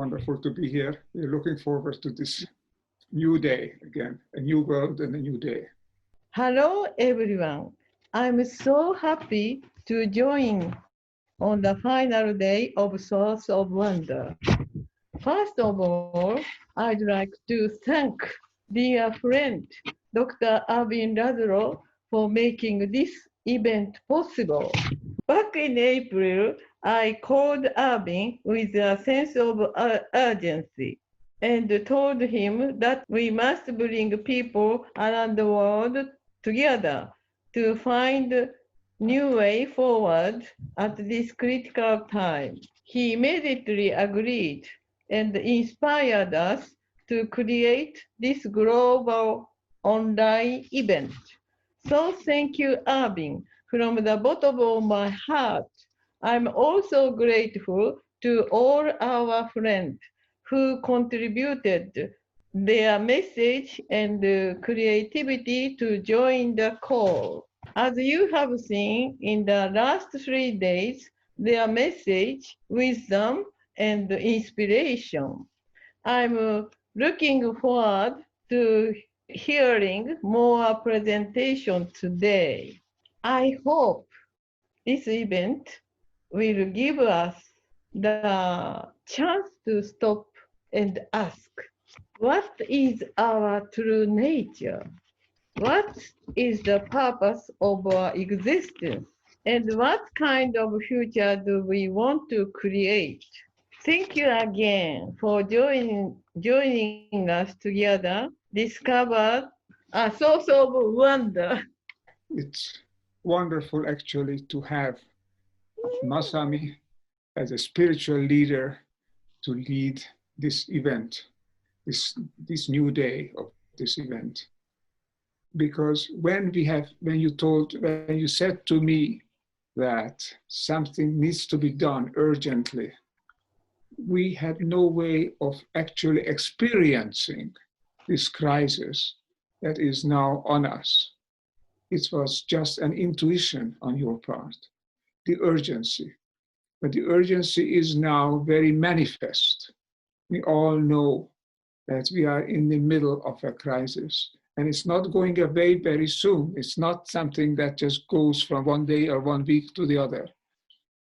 wonderful to be here. We're looking forward to this new day again, a new world and a new day. Hello, everyone. I'm so happy to join on the final day of Source of Wonder. First of all, I'd like to thank dear friend Dr. Ervin Laszlo for making this event possible. Back in April, I called Ervin with a sense of urgency and told him that we must bring people around the world together to find a new way forward at this critical time. He immediately agreed and inspired us to create this global online event. So thank you, Ervin, from the bottom of my heart. I'm also grateful to all our friends who contributed their message and creativity to join the call. As you have seen in the last 3 days, their message, wisdom, and inspiration. I'm looking forward to hearing more presentations today. I hope this event will give us the chance to stop and ask, what is our true nature? What is the purpose of our existence? And what kind of future do we want to create? Thank you again for joining us together, discover a source of wonder. It's wonderful actually to have Masami as a spiritual leader to lead this event, this new day of this event. Because when you said to me that something needs to be done urgently, we had no way of actually experiencing this crisis that is now on us. It was just an intuition on your part, the urgency. But the urgency is now very manifest. We all know that we are in the middle of a crisis, and it's not going away very soon. It's not something that just goes from one day or 1 week to the other.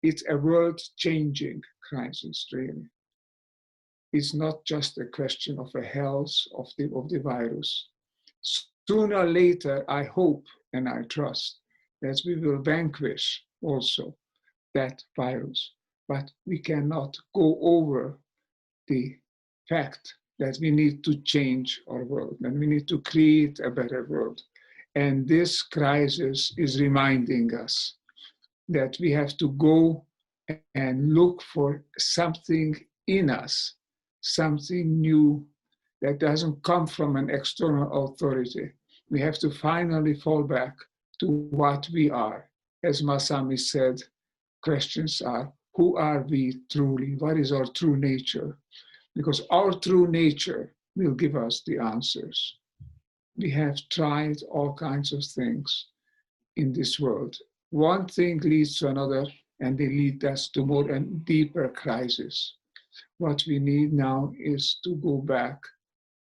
It's a world-changing crisis, really. It's not just a question of the health of the virus. Sooner or later, I hope and I trust that we will vanquish also that virus. But we cannot go over the fact that we need to change our world and we need to create a better world. And this crisis is reminding us that we have to go and look for something in us, something new that doesn't come from an external authority. We have to finally fall back to what we are. As Masami said, questions are, who are we truly? What is our true nature? Because our true nature will give us the answers. We have tried all kinds of things in this world. One thing leads to another, and they lead us to more and deeper crisis. What we need now is to go back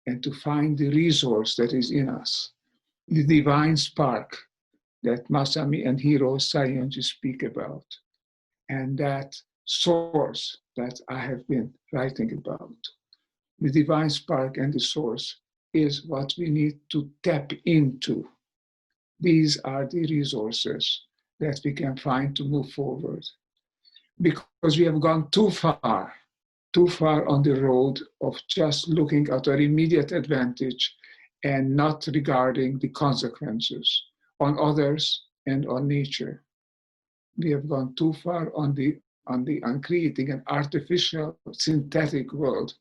and to find the resource that is in us, the divine spark that Masami and Hiroo Saioji speak about, and that source that I have been writing about. The divine spark and the source is what we need to tap into. These are the resources that we can find to move forward. Because we have gone too far on the road of just looking at our immediate advantage and not regarding the consequences on others and on nature. We have gone too far on creating an artificial synthetic world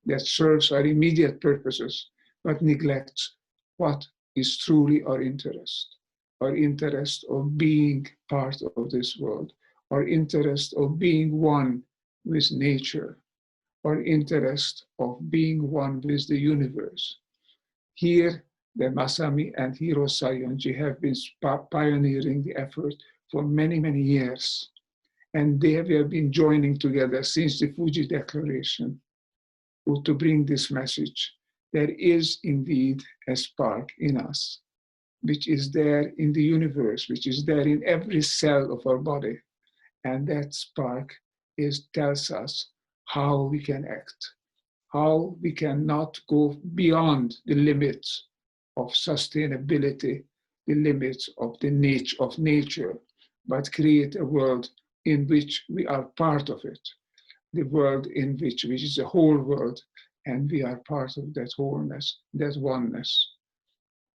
that serves our immediate purposes, but neglects what is truly our interest of being part of this world, our interest of being one with nature, our interest of being one with the universe. Here, the Masami and Hiroo Saioji have been pioneering the effort for many, many years. And they have been joining together since the Fuji Declaration. to bring this message. There is indeed a spark in us, which is there in the universe, which is there in every cell of our body. And that spark tells us how we can act, how we cannot go beyond the limits of sustainability, the limits of the nature, but create a world in which we are part of it, the world which is the whole world, and we are part of that wholeness, that oneness.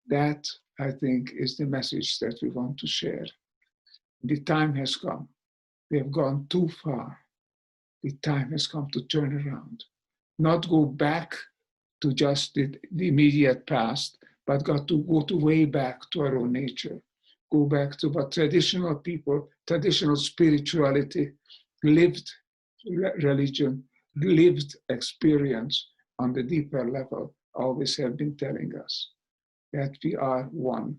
That, I think, is the message that we want to share. The time has come. We have gone too far. The time has come to turn around, not go back to just the immediate past, but got to go to way back to our own nature, go back to what traditional people, traditional spirituality, lived religion, lived experience on the deeper level always have been telling us that we are one.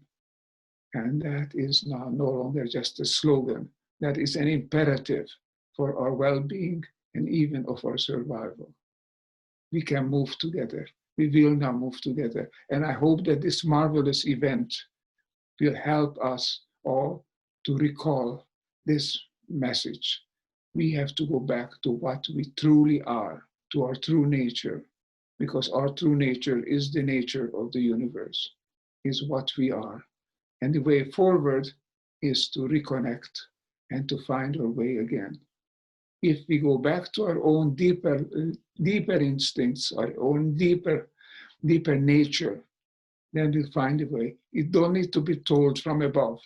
And that is now no longer just a slogan, that is an imperative for our well-being and even of our survival. We can move together. We will now move together. And I hope that this marvelous event will help us all to recall this message. We have to go back to what we truly are, to our true nature, because our true nature is the nature of the universe, is what we are. And the way forward is to reconnect and to find our way again. If we go back to our own deeper instincts, our own deeper nature, then we'll find a way. It don't need to be told from above.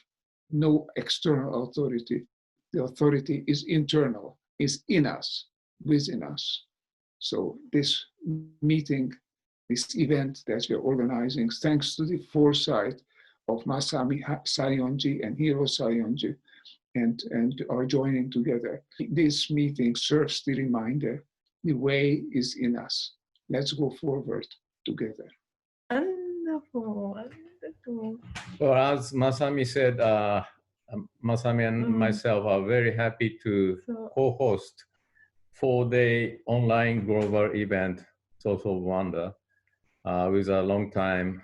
No external authority. The authority is internal, is in us, within us. So this meeting, this event that we're organizing, thanks to the foresight of Masami Saioji and Hiroo Saioji, and are joining together. This meeting serves the reminder, the way is in us. Let's go forward together. Wonderful, wonderful. Well, as Masami said, Masami and myself are very happy to co-host 4-day online global event, Source of Wonder, with a long-time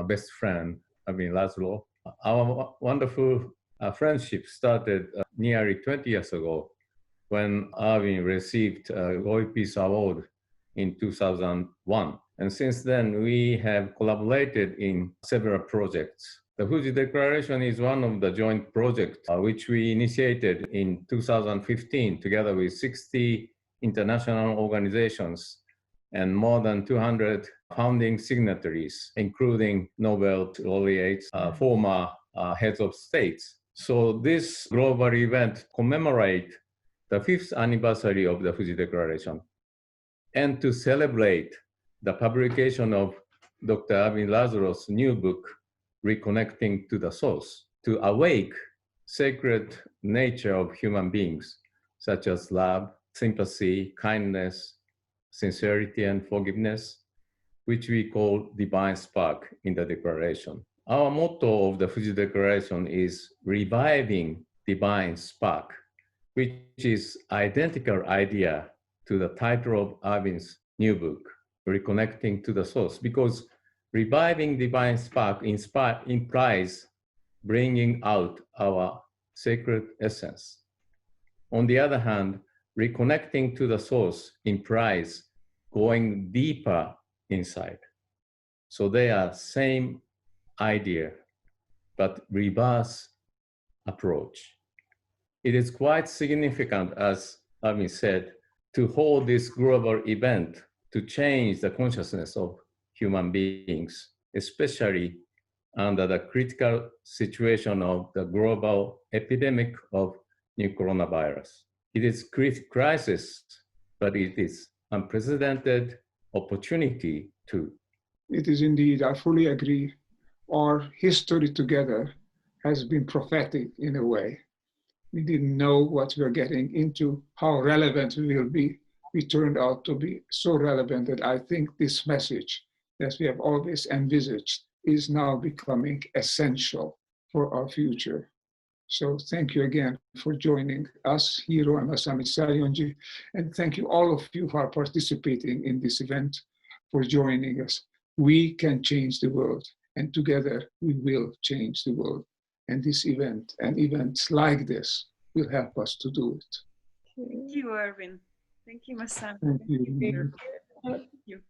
best friend, Laszlo. Our wonderful friendship started nearly 20 years ago when Ervin received a Glory Peace Award in 2001. And since then, we have collaborated in several projects. The Fuji Declaration is one of the joint projects which we initiated in 2015 together with 60 international organizations and more than 200 founding signatories, including Nobel laureates, former heads of states. So this global event commemorates the 5th anniversary of the Fuji Declaration and to celebrate the publication of Dr. Ervin Laszlo's new book, Reconnecting to the Source, to awake sacred nature of human beings, such as love, sympathy, kindness, sincerity, and forgiveness, which we call divine spark in the declaration. Our motto of the Fuji Declaration is reviving divine spark, which is identical idea to the title of Ervin's new book, Reconnecting to the Source, because reviving divine spark implies bringing out our sacred essence. On the other hand, reconnecting to the source implies going deeper inside. So they are same idea, but reverse approach. It is quite significant, as Ervin said, to hold this global event to change the consciousness of human beings, especially under the critical situation of the global epidemic of new coronavirus. It is crisis, but it is unprecedented opportunity too. It is indeed, I fully agree. Our history together has been prophetic in a way. We didn't know what we were getting into, how relevant we will be. We turned out to be so relevant that I think this message that we have always envisaged is now becoming essential for our future. So thank you again for joining us, Hiroo and Masami Saioji, and thank you all of you who are participating in this event for joining us. We can change the world, and together we will change the world. And this event and events like this will help us to do it. Thank you, Ervin. Thank you, Masami. Thank you. Thank you.